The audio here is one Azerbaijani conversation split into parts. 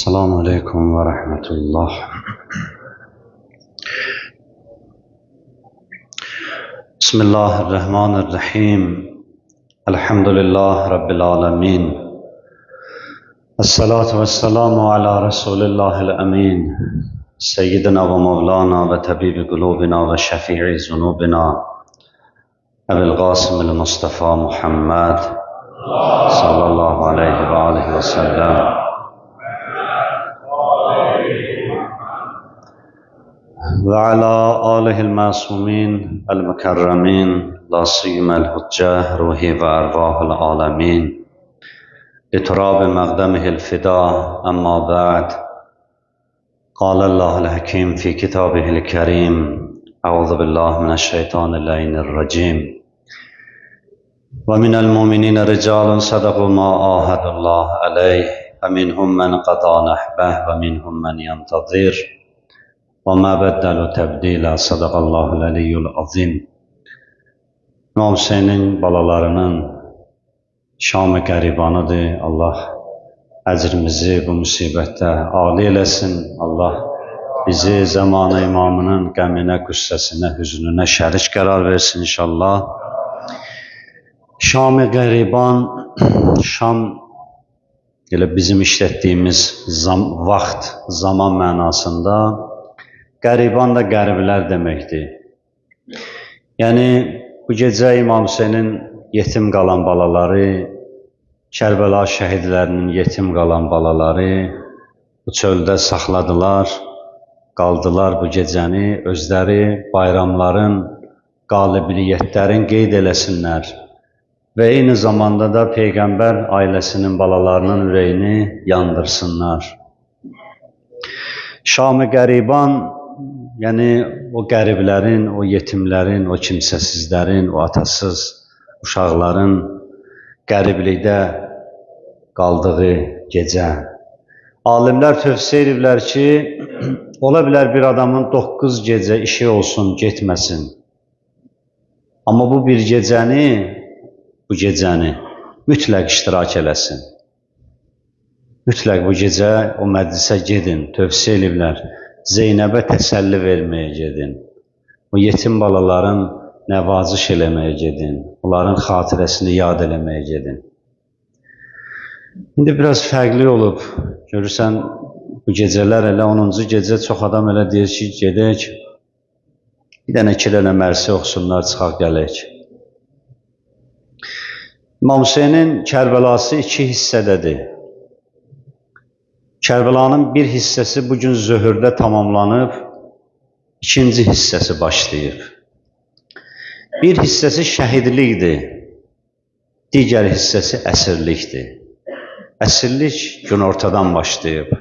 Esselamu Aleyküm ve Rahmetullah. Bismillahirrahmanirrahim. Elhamdülillah Rabbil Alemin. Esselatu vesselamu ala Resulillahil Emin. Seyyidina ve Mevlana ve Tabibi Kulubina ve Şefii Zunubina. Ebil Qasimil Mustafa Muhammed sallallahu aleyhi ve aleyhi ve sellem. Ve ala alihil masumin el-mukarramin la siyumel huccah ruhi ve ervahul alamin liturabi maqdamihil fida amma ba'd Qâlellâhul hakim fi kitabihil kerim Euzu billahi mineşşeytanirracim Ve minel mu'minine ricalun sadaku ma ahadullah aleyh ve minhum men qada nahbeh ve minhum men yantazir وَمَا بَدَّلُوا تَبْدِيلًا صَدَقَ اللّٰهُ الْعَلِيُّ الْعَظِيمُ İmam Hüseynin balalarının Şam-ı qəribanıdır. Allah əcrimizi bu musibətdə âli eləsin. Allah bizi zamanı imamının qəminə, qüssəsinə, hüznünə şərik qərar versin inşallah. Şam-ı qəriban, Şam elə bizim işlətdiyimiz vaxt, zaman mənasında qəriban da qəriblər deməkdir. Yəni, bu gecə İmam Hüseynin yetim qalan balaları, Kərbəla şəhidlərinin yetim qalan balaları bu çöldə saxladılar, qaldılar bu gecəni, özləri bayramların, qalibiyyətlərin qeyd eləsinlər və eyni zamanda da Peyğəmbər ailəsinin balalarının ürəyini yandırsınlar. Şam-ı qəriban, yəni o qəriblərin, o yetimlərin, o kimsəsizlərin, o atasız uşaqların qəriblikdə qaldığı gecə. Alimlər tövsiyə ediblər ki, ola bilər bir adamın 9 gecə işi olsun, getməsin. Amma bu bir gecəni mütləq iştirak eləsin. Mütləq bu gecə o məclisə gedin, tövsiyə ediblər. Zeynəbə təsəlli verməyə gedin. O yetim balaların nəvaziş eləməyə gedin. Onların xatirəsini yad eləməyə gedin. İndi biraz fərqli olub. Görürsən, bu gecələr elə 10-cu gecə çox adam elə deyir ki, gedək. Bir dənə 2 dənə mərsi oxusunlar, çıxaq gələk. İmam Hüseynin Kərbəlası 2 hissədədir. Kərbəlanın bir hissəsi bugün zöhrdə tamamlanıb, ikinci hissəsi başlayıb. Bir hissəsi şəhidlikdir, digər hissəsi əsirlikdir. Əsirlik günortadan başlayıb.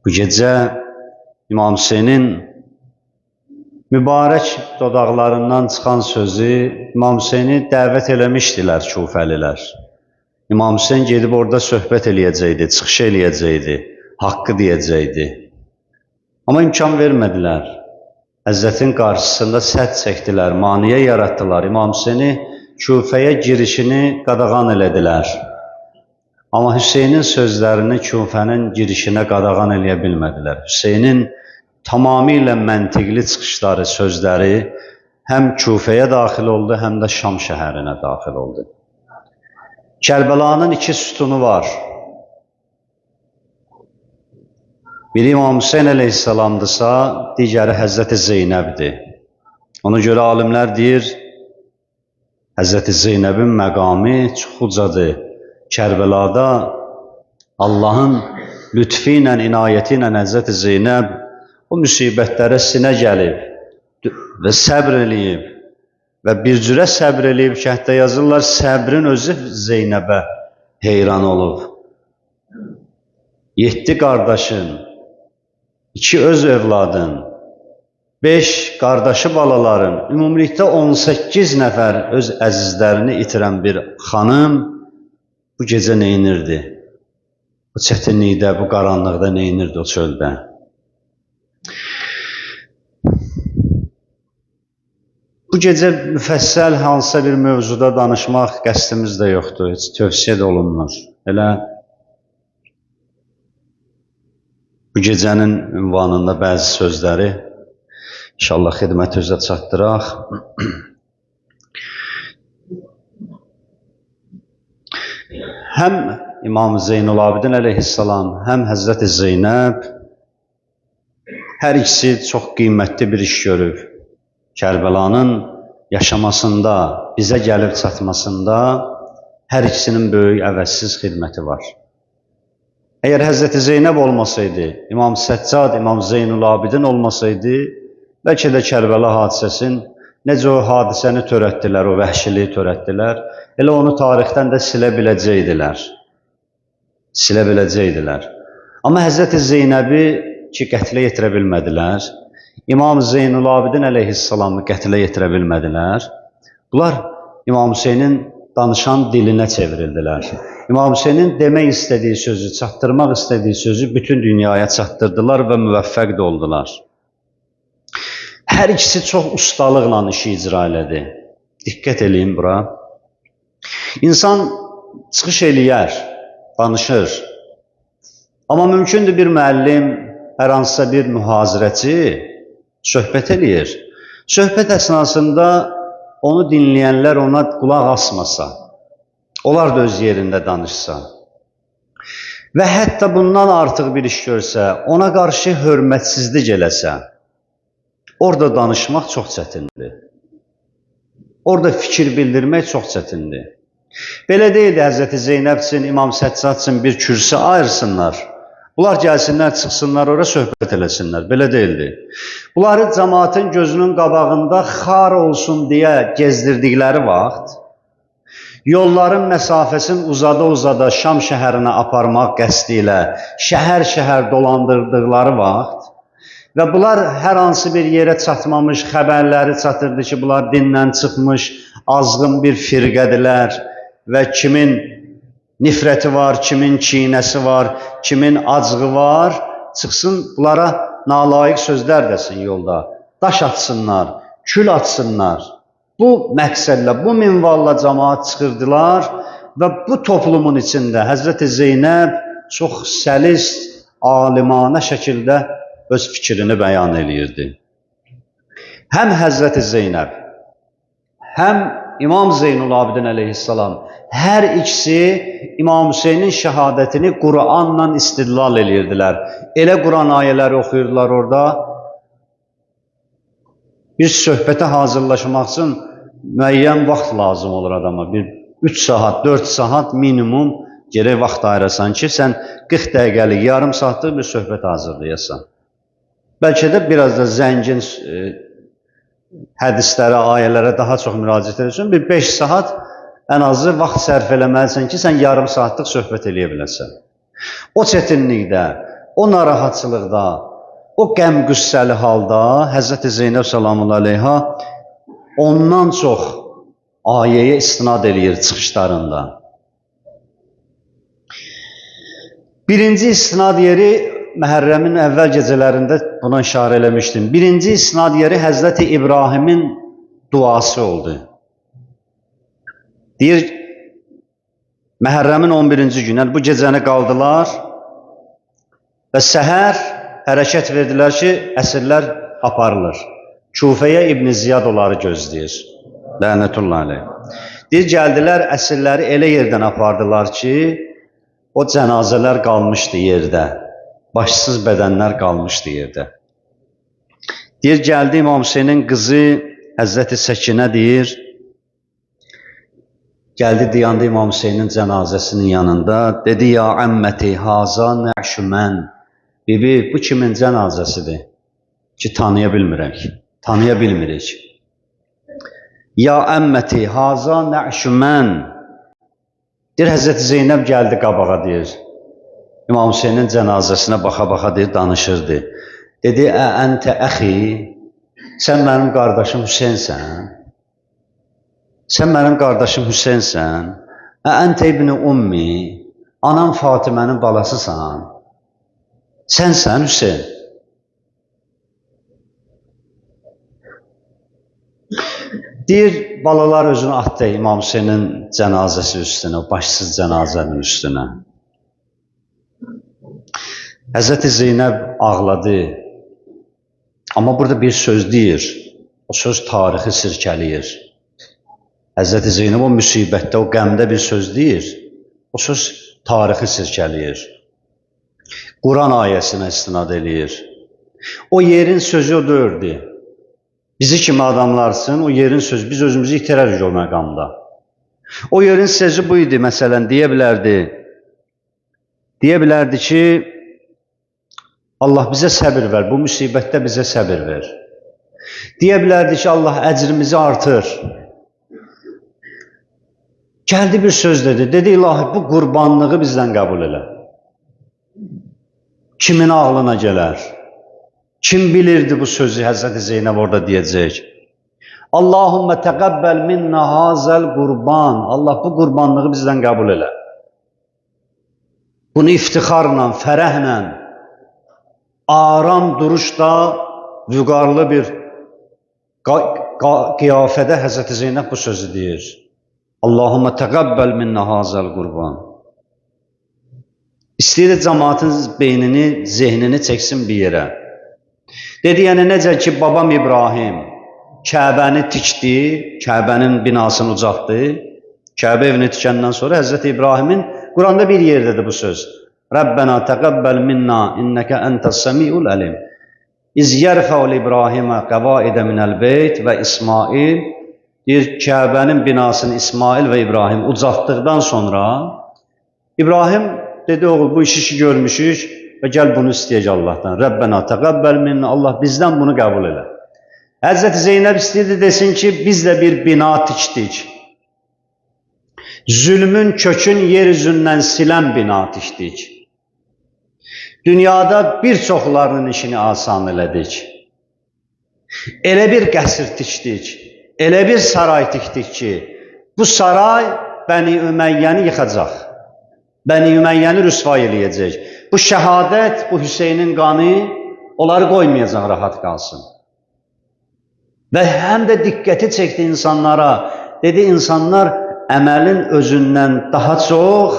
Bu gecə İmam Hüseynin mübarək dodaqlarından çıxan sözü İmam Hüseyni dəvət eləmişdilər Kufəlilər. İmam Hüseyin gedib orada söhbət eləyəcəkdi, çıxış eləyəcəkdi, haqqı deyəcəkdi. Amma imkan vermədilər. Həzrətin qarşısında sədd çəkdilər, maniyə yaratdılar. İmam Hüseyini Küfəyə girişini qadağan elədilər. Amma Hüseynin sözlərini Küfənin girişinə qadağan eləyə bilmədilər. Hüseynin tamamilə məntiqli çıxışları, sözləri həm Küfəyə daxil oldu, həm də Şam şəhərinə daxil oldu. Kərbəlanın 2 sütunu var. Biri İmam Hüseyin əleyhissalamdırsa, digəri Həzrəti Zeynəbdir. Ona görə alimlər deyir, Həzrəti Zeynəbin məqamı çox ucadır. Kərbəlada Allahın lütfi ilə, inayəti ilə Həzrəti Zeynəb o müsibətlərə sinə gəlib və səbr eləyib. Və bir cürə səbr eləyib ki, hətta yazırlar, səbrin özü Zeynəbə heyran olub. 7 qardaşın, 2 öz övladın, 5 qardaşı balaların, ümumilikdə 18 nəfər öz əzizlərini itirən bir xanım bu gecə neynirdi? Bu çətinlikdə, bu qaranlıqda neynirdi o çöldə? Bu gecə müfəssəl hansısa bir mövzuda danışmaq qəsdimiz də yoxdur, heç tövsiyə də olunmur. Elə Bu gecənin ünvanında bəzi sözləri inşallah xidmət üzrə çatdıraq. Həm İmam Zeynul Abidin əleyhissalam, həm Həzrəti Zeynəb hər ikisi çox qiymətli bir iş görüb. Kərbəlanın yaşamasında, bizə gəlib çatmasında hər ikisinin böyük əvəzsiz xidməti var. Əgər Həzrəti Zeynəb olmasaydı, İmam Səccad, İmam Zeynul Abidin olmasaydı, bəlkə də Kərbəla hadisəsin, necə o hadisəni törətdilər, o vəhşiliyi törətdilər, elə onu tarixdən də silə biləcəkdilər. Silə biləcəkdilər. Amma Həzrəti Zeynəbi ki, qətlə yetirə bilmədilər, İmam Zeynul Abidin əleyhissalamı qətlə yetirə bilmədilər, bunlar İmam Hüseynin danışan dilinə çevrildilər. İmam Hüseynin demək istədiyi sözü, çatdırmaq istədiyi sözü bütün dünyaya çatdırdılar və müvəffəq də oldular. Hər ikisi çox ustalıqla işi icra elədi. Diqqət eləyin bura. İnsan çıxış eləyər, danışır. Amma mümkündür bir müəllim, hər hansısa bir mühazirəçi söhbət eləyir. Söhbət əsnasında onu dinləyənlər ona qulaq asmasa, onlar da öz yerində danışsa və hətta bundan artıq bir iş görsə, ona qarşı hörmətsizlik eləsə, orada danışmaq çox çətindir. Orada fikir bildirmək çox çətindir. Belə deyildi Həzrəti Zeynəb üçün, İmam Səccad üçün bir kürsü ayırsınlar. Bunlar gəlsinlər, çıxsınlar, oraya söhbət eləsinlər. Belə deyildi. Bunları cəmaatın gözünün qabağında xar olsun deyə gezdirdikləri vaxt, yolların məsafəsini uzada-uzada Şam şəhərinə aparmaq qəsdi ilə şəhər-şəhər dolandırdıqları vaxt və bunlar hər hansı bir yerə çatmamış, xəbərləri çatırdı ki, bunlar dindən çıxmış, azğın bir firqədilər və kimin nifrəti var, kimin çiynəsi var, kimin acığı var, çıxsın bunlara nalayiq sözlər desin yolda, daş atsınlar, kül atsınlar. Bu məqsədlə, bu minvalla cəmaat çıxırdılar və bu toplumun içində Həzrəti Zeynəb çox səlis, alimanə şəkildə öz fikrini bəyan eləyirdi. Həm Həzrəti Zeynəb, həm İmam Zeynul Abidin əleyhissalam, hər ikisi İmam Hüseynin şəhadətini Qur'anla istidlal edirdilər. Elə Qur'an ayələri oxuyurdular orada. Bir söhbətə hazırlaşmaq üçün müəyyən vaxt lazım olur adama. Bir 3 saat, 4 saat minimum gərək vaxt ayırasan ki, sən 40 dəqiqəlik, yarım saatlıq bir söhbət hazırlayasan. Bəlkə də biraz da zəngin hədislərə, ayələrə daha çox müraciət edirsən. Bir 5 saat ən azı vaxt sərf eləməlisən ki, sən yarım saatlıq söhbət eləyə biləsən. O çətinlikdə, o narahatçılıqda, o qəm-qüssəli halda Həzrəti Zeynəb salamullahi aleyha ondan çox ayəyə istinad eləyir çıxışlarında. Birinci istinad yeri Məhərrəmin əvvəl gecələrində buna işarə eləmişdim. Birinci istinad yeri Həzrəti İbrahimin duası oldu. Deyir, Məhərrəmin 11-ci günü, bu gecəni qaldılar və səhər hərəkət verdilər ki, əsirlər aparılır. Kufəyə İbn Ziyad onları gözləyir. Lənətullah aleyh. Deyir, gəldilər, əsirləri elə yerdən apardılar ki, o cənazələr qalmışdı yerdə. Başsız bədənlər qalmışdı yerdə. Deyir, gəldi İmam Hüseynin qızı Həzrəti Səkinə deyir, gəldi dayandı İmam Hüseynin cənazəsinin yanında, dedi, ya əmməti, haza nəşü mən, bibi, bu kimin cənazəsidir ki, tanıya bilmirik. Ya əmməti, haza nəşü mən, deyir, Həzrəti Zeynəb gəldi qabağa, deyir, İmam Hüseynin cənazəsinə baxa-baxa deyir, danışırdı. Dedi, əntə əxi, sən mənim qardaşım Hüseynsən? Sən mənim qardaşım Hüseynsən? Əntə ibn-i ummi, anam Fatimənin balasısan? Sənsən Hüseyn? Deyir, balalar özünü atdı İmam Hüseynin cənazəsi üstünə, başsız cənazənin üstünə. Həzrəti Zeynəb ağladı. Amma burada bir söz deyir. O söz tarixi sirkələyir. Həzrəti Zeynəb o müsibətdə, o qəmdə bir söz deyir. O söz tarixi sirkələyir. Quran ayəsinə istinad eləyir. O yerin sözü o dördü. Bizi kimi adamlarsın, o yerin sözü, biz özümüzü itirərik o məqamda. O yerin sözü bu idi, məsələn, deyə bilərdi ki, Allah bizə səbir ver, bu müsibətdə bizə səbir ver. Deyə bilərdi ki, Allah əcrimizi artır. Gəldi bir söz dedi, ilahi bu qurbanlığı bizdən qəbul elə. Kimin ağlına gələr? Kim bilirdi bu sözü Həzrəti Zeynəb orada deyəcək? Allahümmə təqəbbəl minnə hazəl qurban. Allah bu qurbanlığı bizdən qəbul elə. Bunu iftixarla, fərəhlə, aram duruşda, vüqarlı bir qiyafədə Həzrəti Zeynəb bu sözü deyir. Allahümmə təqəbbəl minnə hazəl qurban. İstəyir cəmaatın beynini, zehnini çəksin bir yerə. Dedi, yəni necə ki, babam İbrahim Kəbəni tikdi, Kəbənin binasını ucaltdı. Kəbə evini tikəndən sonra Həzrəti İbrahimin Quranda bir yerdədir bu söz. Rəbbənə təqəbbəl minna innəkə əntəs-səmi'ul əlim. İz yərfəul İbrahimə qəvaidə minəl beyt və İsmail. Deyir, Kəbənin binasını İsmail və İbrahim ucaltdıqdan sonra İbrahim dedi, oğul, bu işi görmüşük və gəl bunu istəyək Allahdan. Rəbbənə təqəbbəl minna, Allah bizdən bunu qəbul elə. Həzrəti Zeynəb istəyirdi desin ki, biz də bir bina tikdik. Zülmün kökün yeryüzündən silən bina tikdik. Dünyada bir çoxlarının işini asan elədik. Elə bir qəsr tikdik, elə bir saray tikdik ki, bu saray Bəni Üməyyəni yıxacaq. Bəni Üməyyəni rüsva eləyəcək. Bu şəhadət, bu Hüseynin qanı onları qoymayacaq, rahat qalsın. Və həm də diqqəti çəkdi insanlara. Dedi, insanlar əməlin özündən daha çox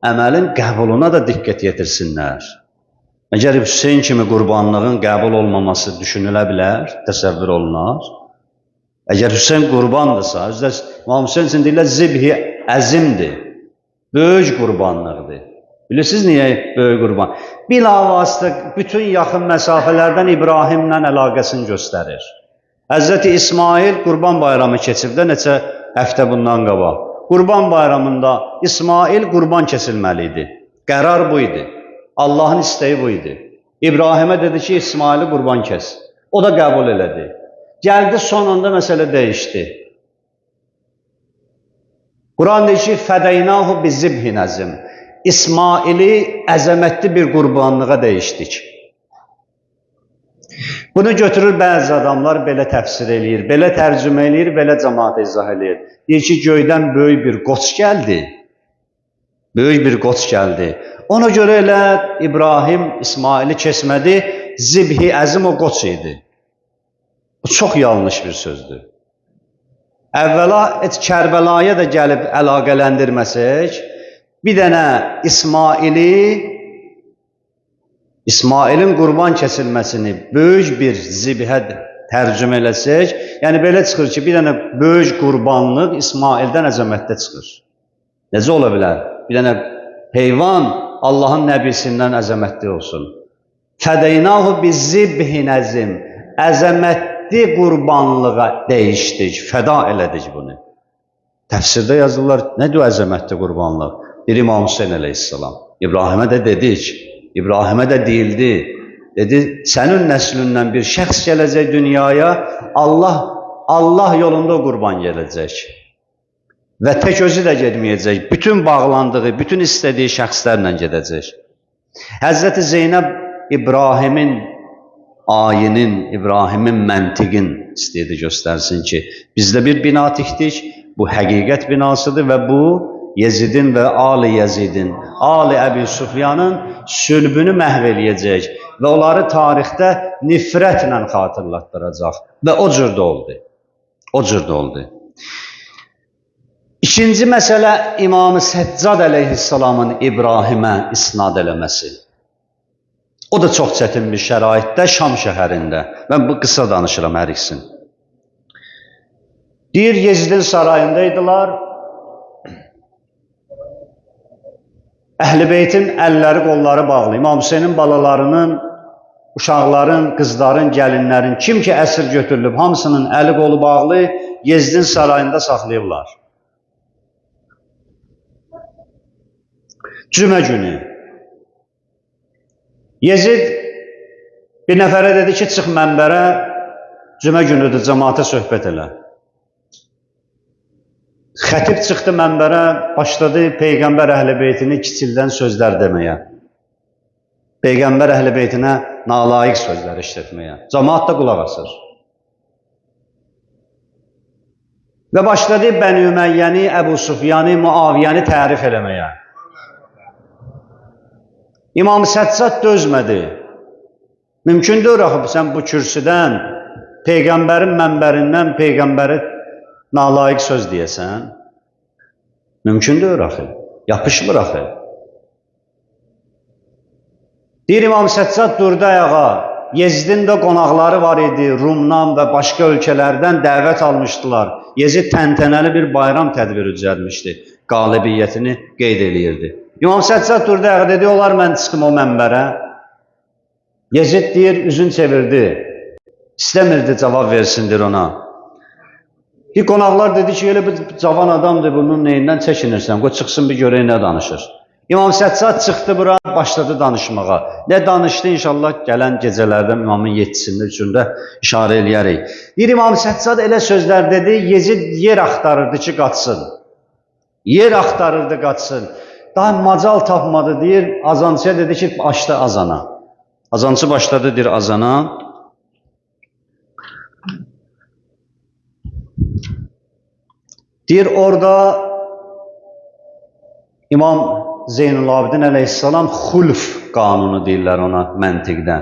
əməlin qəbuluna da diqqət yetirsinlər. Əgər Hüseyin kimi qurbanlığın qəbul olmaması düşünülə bilər, təsəvvür olunar. Əgər Hüseyin qurbandırsa, özdə İmam Hüseyin üçün deyirlər, zibhi əzimdir, böyük qurbanlıqdır. Bilirsiniz niyə böyük qurban? Bilavasitə bütün yaxın məsafələrdən İbrahimlə əlaqəsini göstərir. Həzrəti İsmail Qurban bayramı keçibdə neçə həftə bundan qabaq. Qurban bayramında İsmail qurban kesilməli idi. Qərar bu idi. Allahın istəyi bu idi. İbrahimə dedi ki, İsmaili qurban kes. O da qəbul elədi. Gəldi, sonunda məsələ dəyişdi. Quran deyir ki, fədəynahu bizibhin əzim. İsmaili əzəmətli bir qurbanlığa dəyişdik. Bunu götürür bəzi adamlar belə təfsir eləyir, belə tərcümə eləyir, belə cəmaat izah eləyir. Deyir ki, göydən böyük bir qoç gəldi. Böyük bir qoç gəldi. Ona görə elə İbrahim İsmaili kesmədi, zibhi əzim o qoç idi. Bu çox yanlış bir sözdür. Əvvəla Kərbəlaya da gəlib əlaqələndirməsək, bir dənə İsmailin qurban kəsilməsini böyük bir zibhə tərcümə eləsək, yəni belə çıxır ki, bir dənə böyük qurbanlıq İsmaildən əzəmətdə çıxır. Necə ola bilər? Bir dənə heyvan Allahın nəbisindən əzəmətli olsun. Fədəynahu bizibhin əzim. Əzəmətli qurbanlığa dəyişdik, fəda elədik bunu. Təfsirdə yazırlar, nədir o əzəmətli qurbanlıq? Bir İmam Hüseyin əleyhissalam. İbrahimə də dedik, İbrahimə də deyildi. Dedi, sənin nəslindən bir şəxs gələcək dünyaya, Allah yolunda o qurban gələcək. Və tək özü də gedməyəcək, bütün bağlandığı, bütün istədiyi şəxslərlə gedəcək. Həzrəti Zeynəb İbrahimin ayinin, İbrahimin məntiqin istəyirdi göstərsin ki, bizdə bir bina tikdik, bu həqiqət binasıdır və bu Yezidin və Ali Yezidin, Ali Əbi Sufyanın sülbünü məhv eləyəcək və onları tarixdə nifrətlə xatırlatdıracaq və o cür də oldu. O cür də oldu. İkinci məsələ İmam-ı Səccad əleyhissalamın İbrahimə isnad eləməsi. O da çox çətin bir şəraitdə Şam şəhərində. Mən bu qısa danışıram hər ikisini. Deyir, Yezidin sarayındaydılar. Əhl-i Beytin əlləri, qolları bağlı. İmam Hüseynin balalarının, uşaqların, qızların, gəlinlərin, kim ki əsir götürülüb, hamısının əli, qolu bağlı Yezidin sarayında saxlayıblar. Cümə günü. Yezid bir nəfərə dedi ki, çıx mənbərə, cümə günüdür, cəmaata söhbət elə. Xətib çıxdı mənbərə, başladı Peyğəmbər Əhl-i Beytini kiçildən sözlər deməyə. Peyğəmbər Əhl-i Beytinə nalayiq sözlər işlətməyə. Cəmaat da qulaq asır. Və başladı Bəni Üməyyəni, Əbu Sufyanı, Muaviyyəni tərif eləməyə. İmam Səccad dözmədi. Mümkündür axı, sən bu kürsüdən, Peyğəmbərin mənbərindən Peyğəmbəri nalayiq söz deyəsən. Mümkündür axı, yapışmır axı. Deyir İmam Səccad durdu ayağa. Yezidin də qonaqları var idi, Rumdan və başqa ölkələrdən dəvət almışdılar. Yezid təntənəli bir bayram tədbiri düzəlmişdi, qalibiyyətini qeyd eləyirdi. İmam Səccad durdu ayağa, dedi, olar mən çıxım o mənbərə. Yezid deyir, üzün çevirdi, istəmirdi cavab versindir ona. Bir qonaqlar dedi ki, elə bir cavan adamdır, bunun neyindən çəkinirsən, qoy çıxsın bir görək nə danışır. İmam Səccad çıxdı bura, başladı danışmağa. Nə danışdı inşallah gələn gecələrdə imamın yetisində üçündə işarə eləyərik. Bir İmam Səccad elə sözlər dedi, Yezid yer axtarırdı ki, qaçsın. Yer axtarırdı, qaçsın. Daha macal tapmadı deyir, azancıya dedi ki, açdı azana. Azancı başladı deyir azana. Deyir orada İmam Zeynulabidin əleyhissalam xulf qanunu deyirlər ona məntiqdə.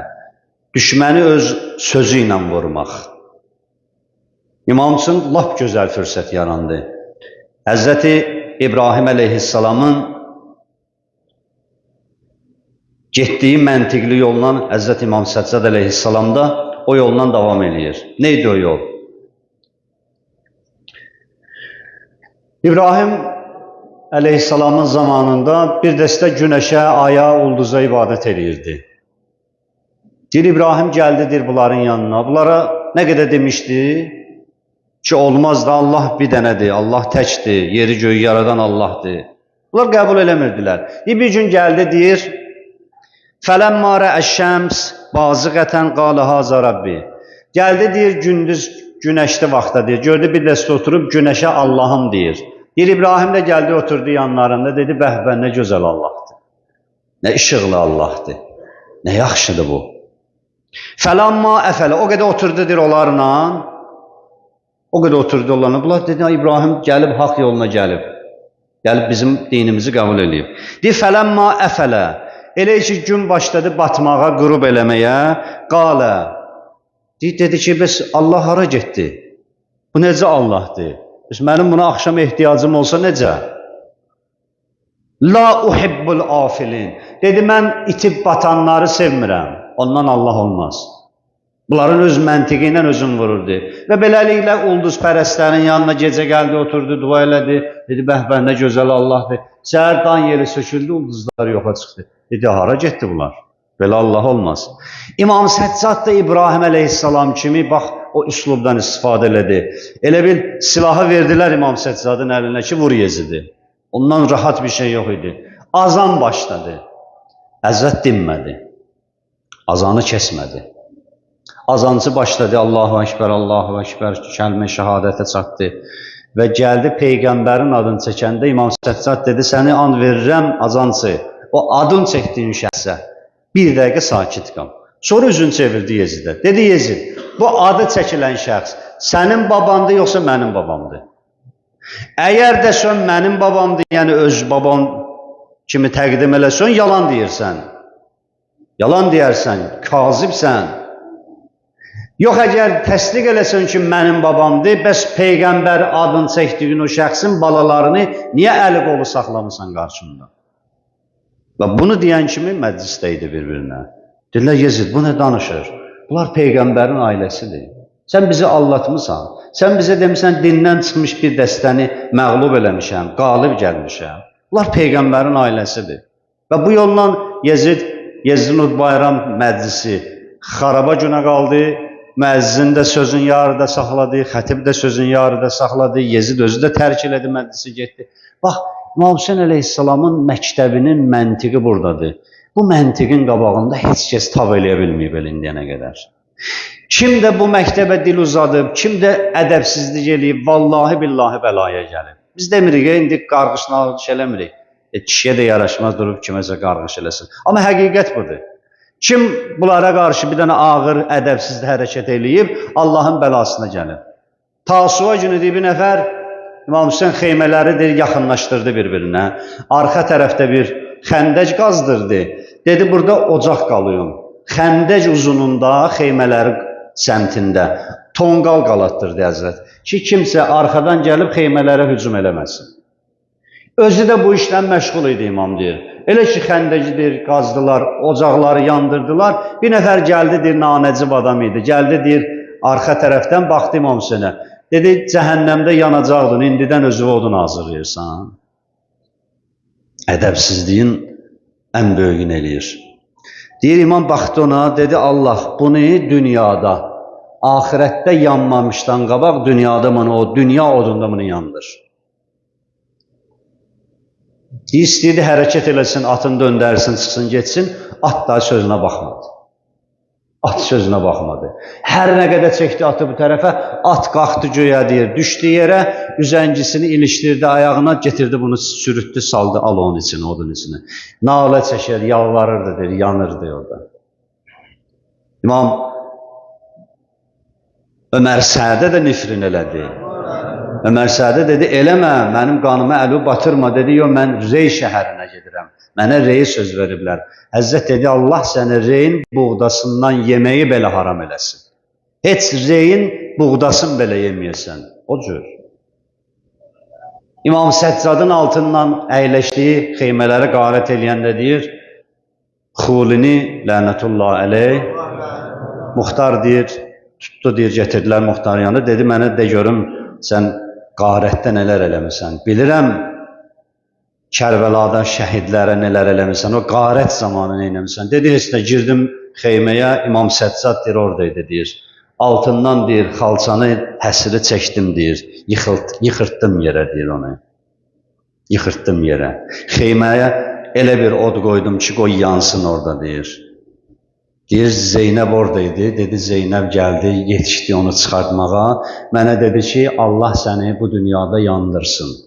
Düşməni öz sözü ilə vurmaq. İmam üçün lap gözəl fürsət yarandı. Həzrəti İbrahim əleyhissalamın getdiyi məntiqli yolla Həzrəti İmam Səccad əleyhissalam da o yoldan davam edir. Neydi o yol? İbrahim əleyhissalamın zamanında bir dəstə günəşə, aya, ulduza ibadət edirdi. Deyir, İbrahim gəldidir bunların yanına. Bunlara nə qədər demişdi ki, olmaz da Allah bir dənədir, Allah təkdir, yeri göyü yaradan Allahdır. Bunlar qəbul eləmirdilər. Bir gün gəldi, deyir, فَلَمَّا رَأَ الشَّمْسِ بَازِغَةً قَالَ هَذَا رَبِّ. Gəldi, deyir, gündüz günəşli vaxtda, deyir, gördü bir dəstə oturub günəşə Allahım deyir. Deyir, İbrahim də gəldi, oturdu yanlarında, dedi, bəhbə, nə gözəl Allahdır, nə işıqlı Allahdır, nə yaxşıdır bu. فَلَمَّا əfələ, o qədər oturdu, deyir, onlarla, o qədər oturdu onlarla, bunlar dedi, İbrahim gəlib, haqq yoluna gəlib bizim dinimizi qəbul edib. Deyir, فَلَمَّا əfələ, elə ki, gün başladı batmağa, qürub eləməyə, qalə, dedi ki, bəs Allah hara getdi? Bu necə Allahdır? Bəs mənim buna axşam ehtiyacım olsa necə? La uhibbul afilin. Dedi, mən itib batanları sevmirəm. Ondan Allah olmaz. Bunların öz məntiqi ilə özün vururdu. Və beləliklə ulduz pərəstlərin yanına gecə gəldi, oturdu, dua elədi. Dedi, bəhbə, nə gözəl Allahdır. Səhər dan yeri söküldü, ulduzlar yoxa çıxdı. Dedi, hara getdi bunlar? Belə Allah olmaz. İmam Səccad da İbrahim əleyhissalam kimi, bax, o üslubdan istifadə elədi. Elə bil silahı verdilər İmam Səccadın əlinə ki, vur Yezidi. Ondan rahat bir şey yox idi. Azan başladı. Həzrət dinmədi. Azanı kəsmədi. Azancı başladı, Allahu Ekber, Allahu Ekber, kəlmə şəhadətə çatdı. Və gəldi Peyğəmbərin adını çəkəndə İmam Səccad dedi, səni and verirəm azancı, o adın çəkdiyin şəxsə bir dəqiqə sakit qal. Sonra üzünü çevirdi Yezidə. Dedi, Yezid, bu adı çəkilən şəxs sənin babandır, yoxsa mənim babamdır? Əgər də sən mənim babamdır, yəni öz babam kimi təqdim eləsən, yalan deyirsən. Yalan deyərsən, kazibsən. Yox, əgər təsdiq eləsən ki, mənim babamdır, bəs Peyğəmbər adını çəkdiyin o şəxsin balalarını niyə əli qolu saxlamısan qarşımda? Və bunu deyən kimi məclisdə idi bir-birinə. Dedilər, Yezid, bu nə danışır? Bunlar Peyğəmbərin ailəsidir. Sən bizi aldatmısan. Sən bizə demişsən, dindən çıxmış bir dəstəni məğlub eləmişəm, qalib gəlmişəm. Bunlar Peyğəmbərin ailəsidir. Və bu yolla Yezid Bayram məclisi xaraba günə qaldı. Müəzzin də sözün yarıda saxladı, xətib də sözün yarıda saxladı. Yezid özü də tərk elədi, məclisi getdi. Bax, İmam Hüseyin əleyhissalamın məktəbinin məntiqi buradadır. Bu məntiqin qabağında heç kəs tab eləyə bilməyib elindiyənə qədər. Kim də bu məktəbə dil uzadıb, kim də ədəbsizlik eləyib, vallahi billahi bəlaya gəlib. Biz demirik, indi qarğışlıq eləmirik. Kişiyə də yaraşmaz durub kiməsə qarğış eləsin. Amma həqiqət budur. Kim bunlara qarşı bir dənə ağır, ədəbsiz hərəkət eləyib, Allahın bəlasına gəlib. Tasua günü deyib bir nəfər, İmam Hüseyin xeymələri yaxınlaşdırdı bir-birinə. Arxa tərəfdə bir xəndəc qazdırdı. Dedi, burada ocaq qalıyım. Xəndəc uzununda, xeymələri səmtində tonqal qalatdırdı Həzrət. Ki, kimsə arxadan gəlib xeymələrə hücum eləməsin. Özü də bu işlə məşğul idi imam deyir. Elə ki, xəndəcidir, qazdılar, ocaqları yandırdılar. Bir nəfər gəldi, deyir, nanəcib adam idi. Gəldi, deyir, arxa tərəfdən baxdı İmam Hüseyinə. Dedi, cəhənnəmdə yanacaqdın, indidən özü odun hazırlayırsan. Ədəbsizliyin ən böyüyünü eləyir. Deyir, imam baxdı ona, dedi, Allah bunu dünyada, ahirətdə yanmamışdan qabaq dünyada bunu, o dünya odunda bunu yandır. İstəyirdi hərəkət eləsin, atını döndərsin, çıxsın, getsin, at da sözünə baxmadı. At sözünə baxmadı. Hər nə qədər çəkdi atı bu tərəfə, at qalxdı göyə deyir, düşdü yerə, üzəngisini ilişdirdi ayağına, getirdi bunu sürütdü, saldı, al onun içine, odun içine. Nalə çəkər, yalvarırdı, deyir, yanırdı orada. İmam Ömər Sədə də nifrin elədi. Ömər Sədə dedi, eləmə, mənim qanıma əli batırma, dedi, yox, mən Rey şəhərinə gedirəm. Mənə Reyi söz veriblər. Həzrət dedi, Allah səni Reyin buğdasından yeməyi belə haram eləsin. Heç Reyin buğdasını belə yeməyəsən. O cür. İmam Səccadın altından əyləşdiyi xeymələri qarət eləyəndə deyir, Xulini, lənətullah əleyh, Muxtar deyir, tutdu deyir, getirdilər Muxtar yanı, dedi, mənə də görüm, sən qarətdə nələr eləmirsən. Bilirəm, Kərbəladan şəhidlərə nələr eləmirsən, o qarət zamanı nə eləmirsən. Dedi, heç də girdim xeyməyə, İmam Səccad deyir, oradaydı, deyir. Altından deyir, xalçanı, həsiri çəkdim, deyir, yıxırtdım yerə, deyir onu. Yıxırtdım yerə. Xeyməyə elə bir od qoydum ki, qoy yansın orada, deyir. Deyir, Zeynəb oradaydı, dedi, Zeynəb gəldi, yetişdi onu çıxartmağa. Mənə dedi ki, Allah səni bu dünyada yandırsın.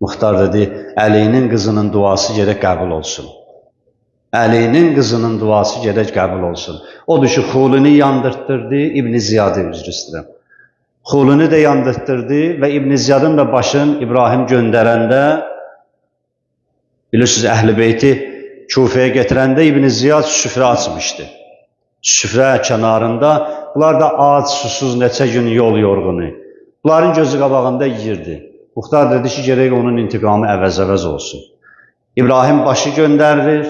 Muxtar dedi, Əliyinin qızının duası gərək qəbul olsun. Əliyinin qızının duası gərək qəbul olsun. Odur ki, Xulini yandırtdırdı, İbn-i Ziyadı üzr istəyirəm. Xulini də yandırtdırdı və İbn-i Ziyadın da başını İbrahim göndərəndə, bilirsiniz, Əhl-i Beyti Kufəyə getirəndə İbn-i Ziyad süfrə açmışdı. Süfrə kənarında, bunlar da ac, susuz, neçə gün yol yorğunu. Bunların gözü qabağında yiyirdi. Muxtar dedi ki, gerək onun intiqamı əvəz-əvəz olsun. İbrahim başı göndərir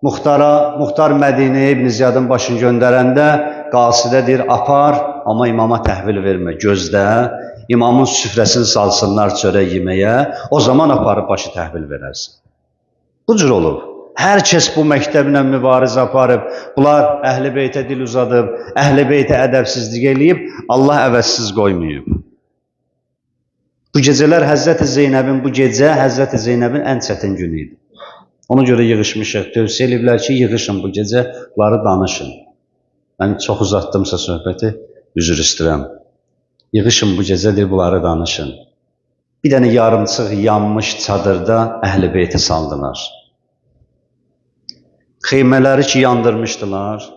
Muxtara, Muxtar Mədinəyə İbn Ziyadın başını göndərəndə qasidə deyir, apar, amma imama təhvil vermə, gözlə, imamın süfrəsini salsınlar çörək yeməyə, o zaman aparıb başı təhvil verərsin. Bu cür olub. Hər kəs bu məktəblə mübarizə aparıb, bunlar Əhl-i Beytə dil uzadıb, Əhl-i Beytə ədəbsizlik eləyib, Allah əvəzsiz qoymayıb. Bu gecələr Həzrəti Zeynəbin, bu gecə Həzrəti Zeynəbin ən çətin günü idi. Ona görə yığışmışıq, tövsiyə ediblər ki, yığışın bu gecə, bunları danışın. Mən çox uzatdımsa söhbəti, üzr istəyirəm. Yığışın bu gecədir, bunları danışın. Bir dənə yarımçıq yanmış çadırda Əhl-i Beyti saldılar. Xeymələri ki, yandırmışdılar.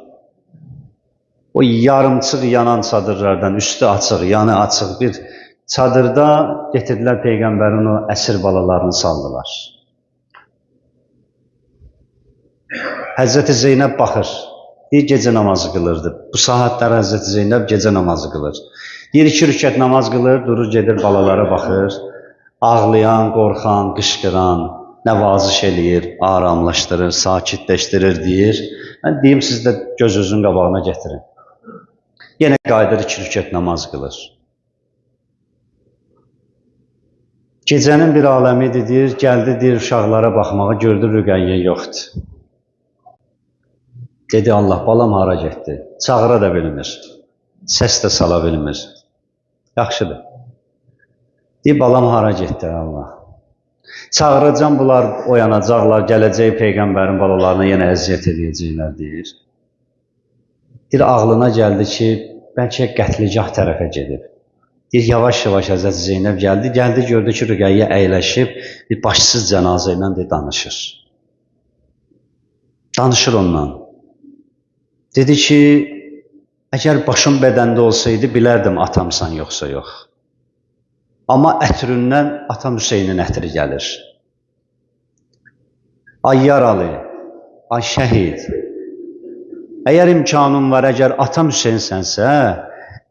O yarımçıq yanan çadırlardan, üstü açıq, yanı açıq bir çadırda getirdilər Peyğəmbərin o əsir balalarını saldılar. Həzrəti Zeynəb baxır, deyir, gecə namazı qılırdı. Bu saatlər Həzrəti Zeynəb gecə namazı qılır. Deyir, 2 rükət namaz qılır, durur, gedir balalara baxır. Ağlayan, qorxan, qışqıran. nəvaziş eləyir, aramlaşdırır, sakitləşdirir deyir. Mən deyim, siz də gözünüzün qabağına getirin. Yenə qayıdır 2 rükət namaz qılır. Gecənin bir aləmidir, deyir, gəldi, deyir, uşaqlara baxmağa, gördü Rüqəyyə yoxdur. Dedi, Allah, balam hara getdi? Çağıra da bilmir, səs də sala bilmir. Yaxşıdır. Deyir, balam hara getdi, Allah? Çağıracam, bunlar oyanacaqlar, gələcək Peyğəmbərin balalarına yenə əziyyət edəcəklər, deyir. Deyir, ağlına gəldi ki, bəlkə qətligah tərəfə gedib. Deyir, yavaş-yavaş Həzrət Zeynəb gəldi, gördü ki, Rüqəyyə əyləşib, bir başsız cənazə ilə danışır. Danışır onunla. Dedi ki, əgər başım bədəndə olsaydı, bilərdim atamsan yoxsa yox. Amma ətründən atam Hüseynin ətri gəlir. Ay yaralı, ay şəhid. Əgər imkanım var, əgər atam Hüseynsənsə,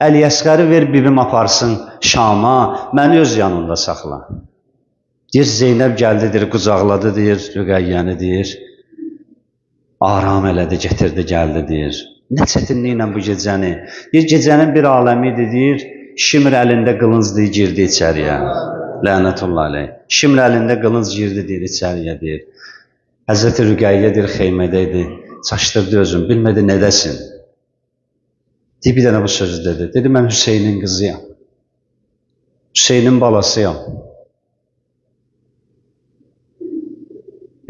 Əli-Əsqəri ver bibim aparsın Şama, məni öz yanında saxla. Deyir, Zeynəb gəldi, deyir, qucaqladı, deyir, Rüqəyyəni, deyir. Aram elədi, getirdi, gəldi, deyir. Nə çətinliklə bu gecəni? Deyir, gecənin bir aləmidir, deyir. Şimr əlində qılıncdı, girdi içəriyə. Lənətullah aleyh. Şimr əlində qılınc girdi, deyir, içəriyə, deyir. Həzrəti Rüqəyyə, deyir, xeymədəydi, çaşdırdı özüm, bilmədi nədəsin. Deyir, bir dənə bu sözü dedi. Dedi, mən Hüseynin qızıyam. Hüseynin balasıyam.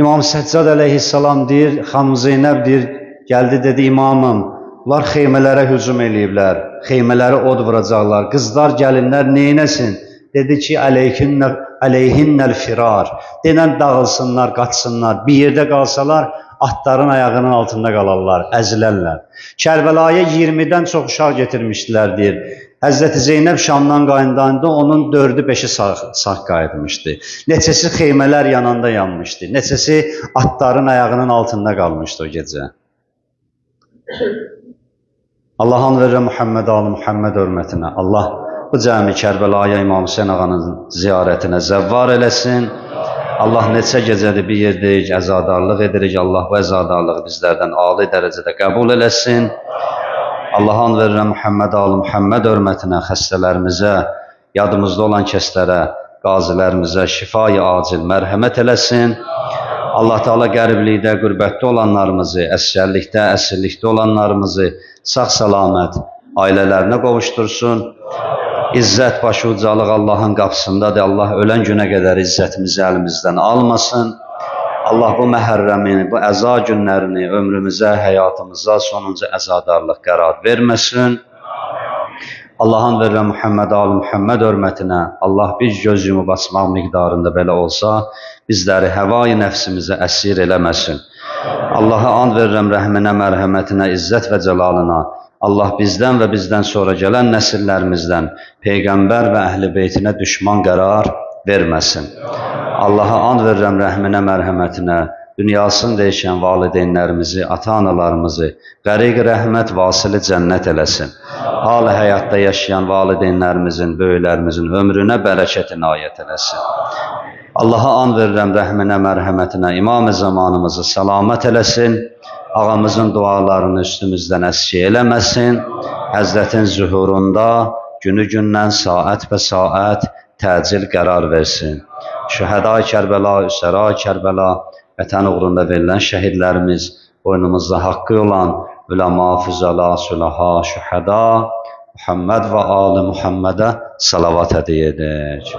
İmam Səccad əleyhissalam deyir, xanım Zeynəb deyir, gəldi, dedi, imamım, bunlar xeymələrə hücum eləyiblər, xeymələri od vuracaqlar, qızlar, gəlinlər neynəsin? Dedi ki, əleyhinnəl firar, denən dağılsınlar, qaçsınlar, bir yerdə qalsalar, atların ayağının altında qalarlar, əzilərlər. Kərbəlaya 20-dən çox uşaq getirmişdilər, deyir. Həzrəti Zeynəb Şamdan qayındanda onun 4-5-i sağ qayıtmışdı. Neçəsi xeymələr yanında yanmışdı, neçəsi atların ayağının altında qalmışdı o gecə. Allah'ın verə Muhammed Ali Muhammed hörmətinə. Allah bu cəmi Kərbəlaya İmam Hüseyin ağanın ziyarətinə zəvvar eləsin. Allah neçə gecədir bir yerdəyik, əzadarlıq edirik. Allah bu əzadarlığı bizlərdən âli dərəcədə qəbul eləsin. Allah'ın verə Muhammed Ali Muhammed hörmətinə xəstələrimizə, yadımızda olan kəslərə, qazilərimizə şifayı acil mərhəmət eləsin. Allah Teala qəriblikdə, qürbətdə olanlarımızı, əsgərlikdə, əsirlikdə olanlarımızı sağ-salamat ailələrinə qovuştursun. İzzət, başı ucalıq Allahın qapısındadır. Allah ölən günə qədər izzətimizi əlimizdən almasın. Allah bu məhərrəmin, bu əza günlərini ömrümüzə, həyatımıza sonuncu əzadarlıq qərar verməsin. Allah'ın verə Muhammed Ali Muhammed hörmətinə Allah bir göz yumub açmaq miqdarında belə olsa, bizləri həvai nəfsimizə əsir eləməsin. Allah'a and verirəm rəhminə, mərhəmətinə, izzət və cəlalına. Allah bizdən və bizdən sonra gələn nəsillərimizdən Peyğəmbər və əhl-i beytinə düşman qərar verməsin. Allah'a and verirəm rəhminə, mərhəmətinə, dünyasını dəyişən valideynlərimizi, ata-analarımızı qəriq rəhmət vasili cənnət eləsin. Hal-i həyatda yaşayan valideynlərimizin, böyüklərimizin ömrünə bərəkət inayət eləsin. Allah'a and verirəm rəhminə, mərhəmətinə, imam-ı zamanımızı səlamət eləsin. Ağamızın dualarını üstümüzdən əski eləməsin. Həzrətin zuhurunda günü-gündən, saat və saat təcil qərar versin. Şühəda-i Kərbəla, Üsəra-i Kərbəla, vətən uğrunda verilən şəhidlərimiz, boynumuzda haqqı olan üləma, füzəla, sülaha, şühəda, Muhammed və Ali Muhammedə salavat hədiyyə edək.